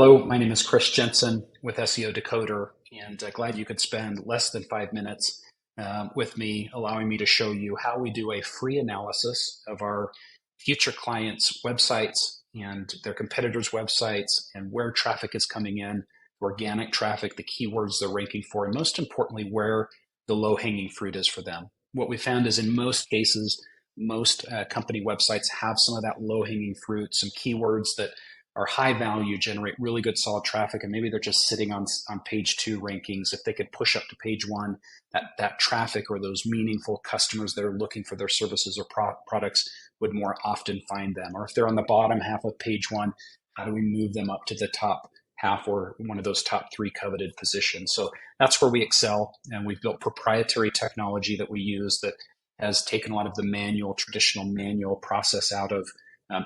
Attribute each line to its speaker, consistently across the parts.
Speaker 1: Hello, my name is Chris Jensen with SEO Decoder, and glad you could spend less than 5 minutes with me, allowing me to show you how we do a free analysis of our future clients' websites and their competitors' websites and where traffic is coming in, organic traffic, the keywords they're ranking for, and most importantly, where the low-hanging fruit is for them. What we found is in most cases, most company websites have some of that low-hanging fruit, some keywords that are high value, generate really good solid traffic, and maybe they're just sitting on page two rankings. If they could push up to page one, that traffic or those meaningful customers that are looking for their services or products would more often find them. Or if they're on the bottom half of page one, how do we move them up to the top half or one of those top three coveted positions? So that's where we excel, and we've built proprietary technology that we use that has taken a lot of the traditional manual process out of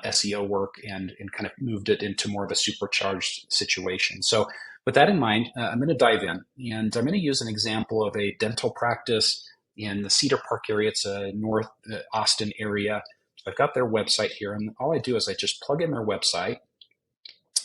Speaker 1: SEO work and kind of moved it into more of a supercharged situation. So with that in mind, I'm going to dive in, and I'm going to use an example of a dental practice in the Cedar Park area. It's a North Austin area. So I've got their website here, and all I do is I just plug in their website,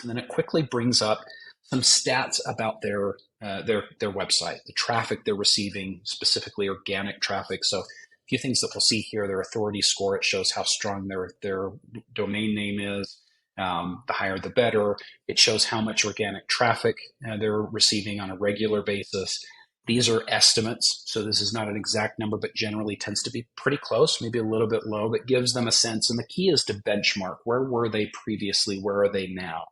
Speaker 1: and then it quickly brings up some stats about their website, the traffic they're receiving, specifically organic traffic. So few things that we'll see here: their authority score. It shows how strong their domain name is. The higher, the better. It shows how much organic traffic they're receiving on a regular basis. These are estimates, so this is not an exact number, but generally tends to be pretty close, maybe a little bit low, but gives them a sense. And the key is to benchmark. Where were they previously? Where are they now?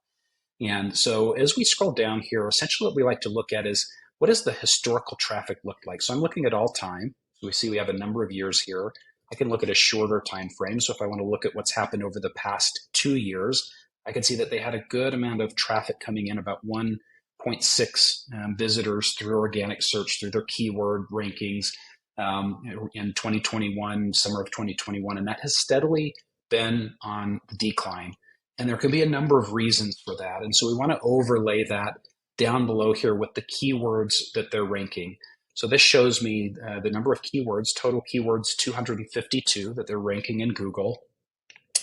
Speaker 1: And so as we scroll down here, essentially what we like to look at is, what does the historical traffic look like? So I'm looking at all time. So we see we have a number of years here. I can look at a shorter time frame. So if I want to look at what's happened over the past 2 years, I can see that they had a good amount of traffic coming in, about 1.6 visitors through organic search, through their keyword rankings in 2021, summer of 2021. And that has steadily been on the decline. And there can be a number of reasons for that. And so we want to overlay that down below here with the keywords that they're ranking. So this shows me the number of keywords, total keywords 252 that they're ranking in Google.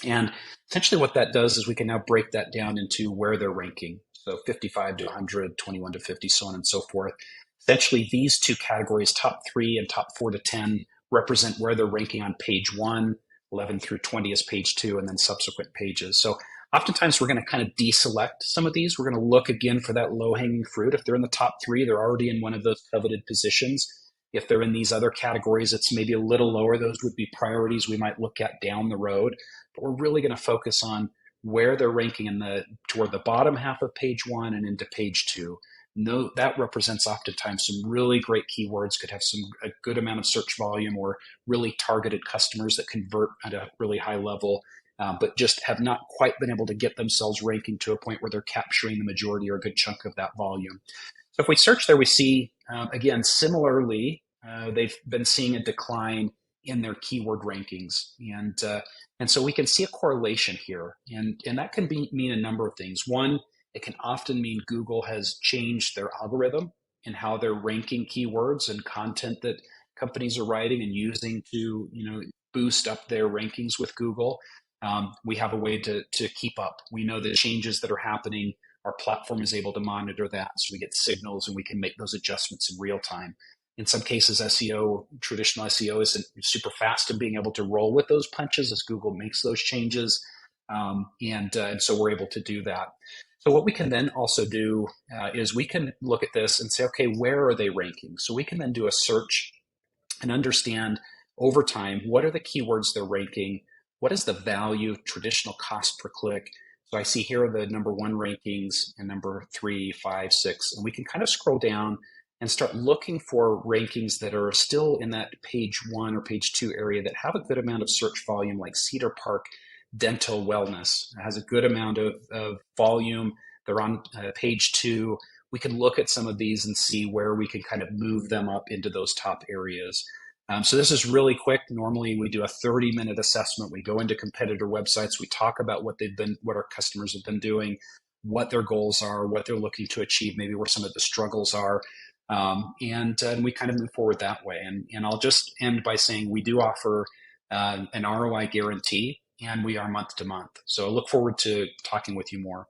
Speaker 1: And essentially what that does is we can now break that down into where they're ranking. So 55 to 100, 21 to 50, so on and so forth. Essentially these two categories, top 3 and top 4 to 10, represent where they're ranking on page 1, 11 through 20 is page 2, and then subsequent pages. So oftentimes we're going to kind of deselect some of these. We're going to look again for that low-hanging fruit. If they're in the top 3, they're already in one of those coveted positions. If they're in these other categories, it's maybe a little lower. Those would be priorities we might look at down the road. But we're really going to focus on where they're ranking toward the bottom half of page 1 and into page 2. No, that represents oftentimes some really great keywords, could have a good amount of search volume or really targeted customers that convert at a really high level. But just have not quite been able to get themselves ranking to a point where they're capturing the majority or a good chunk of that volume. So if we search there, we see, again, similarly, they've been seeing a decline in their keyword rankings. And so we can see a correlation here. And that can mean a number of things. One, it can often mean Google has changed their algorithm in how they're ranking keywords and content that companies are writing and using to boost up their rankings with Google. We have a way to keep up. We know the changes that are happening. Our platform is able to monitor that, so we get signals and we can make those adjustments in real time. In some cases, traditional SEO isn't super fast in being able to roll with those punches as Google makes those changes. And so we're able to do that. So what we can then also do is we can look at this and say, okay, where are they ranking? So we can then do a search and understand over time, what are the keywords they're ranking? What is the value, traditional cost per click? So I see here are the number 1 rankings and number 3, 5, 6, and we can kind of scroll down and start looking for rankings that are still in that page 1 or page 2 area that have a good amount of search volume, like Cedar Park Dental Wellness. It has a good amount of volume. They're on page 2. We can look at some of these and see where we can kind of move them up into those top areas. So this is really quick. Normally we do a 30-minute assessment. We go into competitor websites. We talk about what our customers have been doing, what their goals are, what they're looking to achieve, maybe where some of the struggles are. And we kind of move forward that way. And I'll just end by saying we do offer an ROI guarantee, and we are month to month. So I look forward to talking with you more.